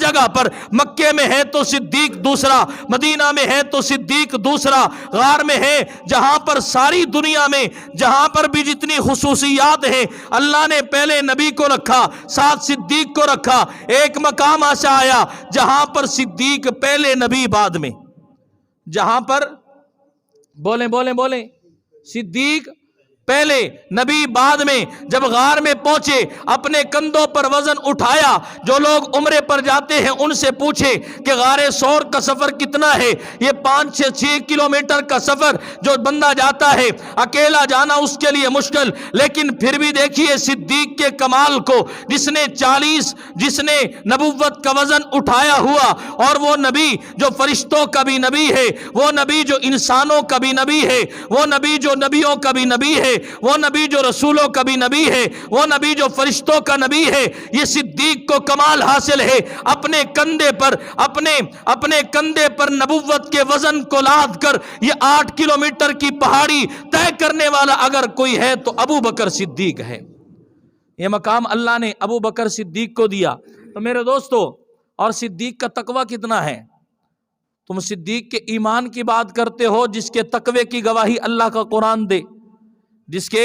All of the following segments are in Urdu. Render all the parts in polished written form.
جگہ پر، مکے میں ہے تو صدیق دوسرا، مدینہ میں ہے تو صدیق دوسرا، غار میں ہے، جہاں پر ساری دنیا میں جہاں پر بھی جتنی خصوصیات ہیں اللہ نے پہلے نبی کو رکھا، ساتھ صدیق کو رکھا۔ ایک مقام ایسا آیا جہاں پر صدیق پہلے نبی بعد میں، جہاں پر بولیں بولیں بولیں صدیق پہلے نبی بعد میں۔ جب غار میں پہنچے اپنے کندھوں پر وزن اٹھایا، جو لوگ عمرے پر جاتے ہیں ان سے پوچھے کہ غار ثور کا سفر کتنا ہے؟ یہ 5-6 کلومیٹر کا سفر جو بندہ جاتا ہے، اکیلا جانا اس کے لیے مشکل، لیکن پھر بھی دیکھیے صدیق کے کمال کو، جس نے نبوت کا وزن اٹھایا ہوا، اور وہ نبی جو فرشتوں کا بھی نبی ہے، وہ نبی جو انسانوں کا بھی نبی ہے، وہ نبی جو نبیوں کا بھی نبی ہے، وہ نبی جو رسولوں کا بھی نبی ہے، وہ نبی جو فرشتوں کا نبی ہے۔ یہ صدیق کو کمال حاصل ہے، اپنے کندھے پر نبوت کے وزن کو لاد کر یہ 8 کلومیٹر کی پہاڑی طے کرنے والا اگر کوئی ہے تو ابو بکر صدیق ہے۔ یہ مقام اللہ نے ابو بکر صدیق کو دیا۔ تو میرے دوستو، اور صدیق کا تقوی کتنا ہے؟ تم صدیق کے ایمان کی بات کرتے ہو، جس کے تقوی کی گواہی اللہ کا قرآن دے، جس کے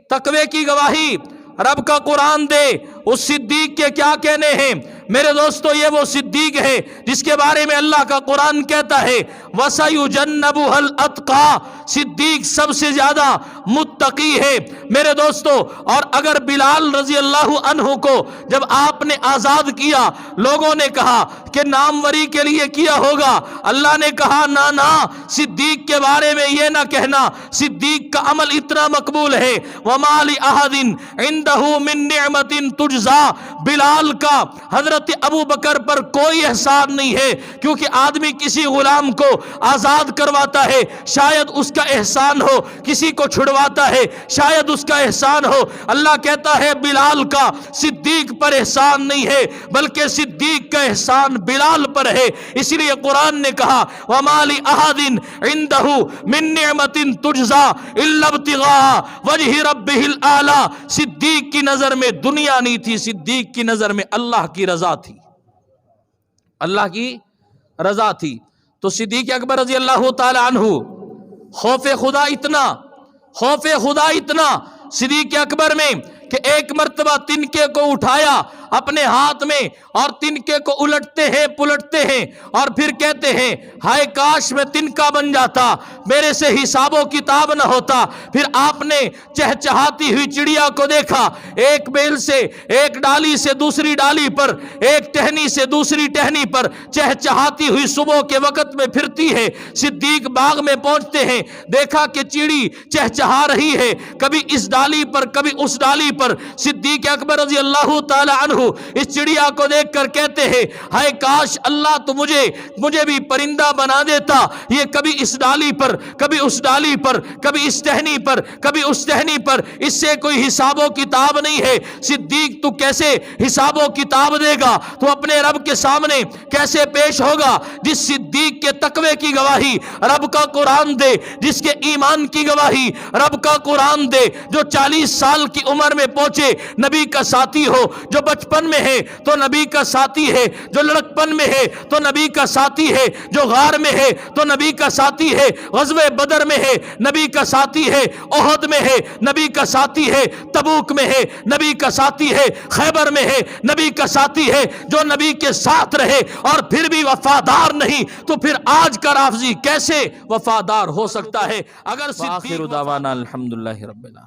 تقوی کی گواہی رب کا قرآن دے، اس صدیق کے کیا کہنے ہیں؟ میرے دوستو، یہ وہ صدیق ہے جس کے بارے میں اللہ کا قرآن کہتا ہے وَسَيُجَنَّبُهَا الْأَتْقَى، صدیق سب سے زیادہ متقی ہے۔ میرے دوستو، اور اگر بلال رضی اللہ عنہ کو جب آپ نے آزاد کیا، لوگوں نے کہا کہ ناموری کے لیے کیا ہوگا، اللہ نے کہا نہ، صدیق کے بارے میں یہ نہ کہنا، صدیق کا عمل اتنا مقبول ہے۔ وَمَا لِأَحَدٍ عِندَهُ مِن نِعْمَةٍ تُجْزَى، بلال کا حضرت ابو بکر پر کوئی احسان نہیں ہے، کیونکہ آدمی کسی غلام کو آزاد کرواتا ہے شاید اس کا احسان ہو، کسی کو چھڑواتا ہے شاید اس کا احسان ہو۔ اللہ کہتا ہے بلال کا صدیق پر احسان نہیں ہے، بلکہ صدیق کا احسان بلال پر ہے۔ اسی لیے قرآن نے کہا وَمَا لِأَحَدٍ عِندَهُ مِن نِعْمَةٍ تُجْزَى إِلَّا ابْتِغَاءَ وَجْهِ رَبِّهِ الْأَعْلَى، صدیق کی نظر میں دنیا نہیں تھی، صدیق کی نظر میں اللہ کی رضا تھی، اللہ کی رضا تھی۔ تو صدیق اکبر رضی اللہ تعالی عنہ خوف خدا اتنا صدیق اکبر میں کہ ایک مرتبہ تنکے کو اٹھایا اپنے ہاتھ میں، اور تنکے کو الٹتے ہیں پلٹتے ہیں، اور پھر کہتے ہیں ہائے کاش میں تنکا بن جاتا، میرے سے حساب و کتاب نہ ہوتا۔ پھر آپ نے چہچہاتی ہوئی چڑیا کو دیکھا، ایک بیل سے ایک ڈالی سے دوسری ڈالی پر، ایک ٹہنی سے دوسری ٹہنی پر چہچہاتی ہوئی صبح کے وقت میں پھرتی ہے۔ صدیق باغ میں پہنچتے ہیں، دیکھا کہ چڑی چہچہا رہی ہے، کبھی اس ڈالی پر کبھی اس ڈالی پر۔ صدیق اکبر رضی اللہ تعالی عنہ اس چڑیا کو دیکھ کر کہتے ہیں ہائے کاش اللہ تو مجھے بھی پرندہ بنا دیتا، یہ کبھی اس ڈالی پر کبھی اس ڈالی پر، کبھی اس ٹہنی پر کبھی اس ٹہنی پر، اس سے کوئی حساب و کتاب نہیں ہے۔ صدیق تو کیسے حساب و کتاب دے گا؟ تو اپنے رب کے سامنے کیسے پیش ہوگا؟ جس صدیق کے تقوی کی گواہی رب کا قرآن دے، جس کے ایمان کی گواہی رب کا قرآن دے، جو 40 سال کی عمر میں پہنچے نبی کا ساتھی ہو، جو بچپن میں ہے تو نبی کا ساتھی ہے، جو لڑکپن میں ہے تو نبی کا ساتھی ہے، جو غار میں ہے تو نبی کا ساتھی ہے، غزوہ بدر میں ہے نبی کا ساتھی ہے، احد میں ہے نبی کا ساتھی ہے، تبوک میں ہے نبی کا ساتھی ہے، خیبر میں ہے نبی کا ساتھی ہے۔ جو نبی کے ساتھ رہے اور پھر بھی وفادار نہیں، تو پھر آج کا رافضی کیسے وفادار ہو سکتا ہے؟ اگر صدیق الحمدللہ رب العالمین۔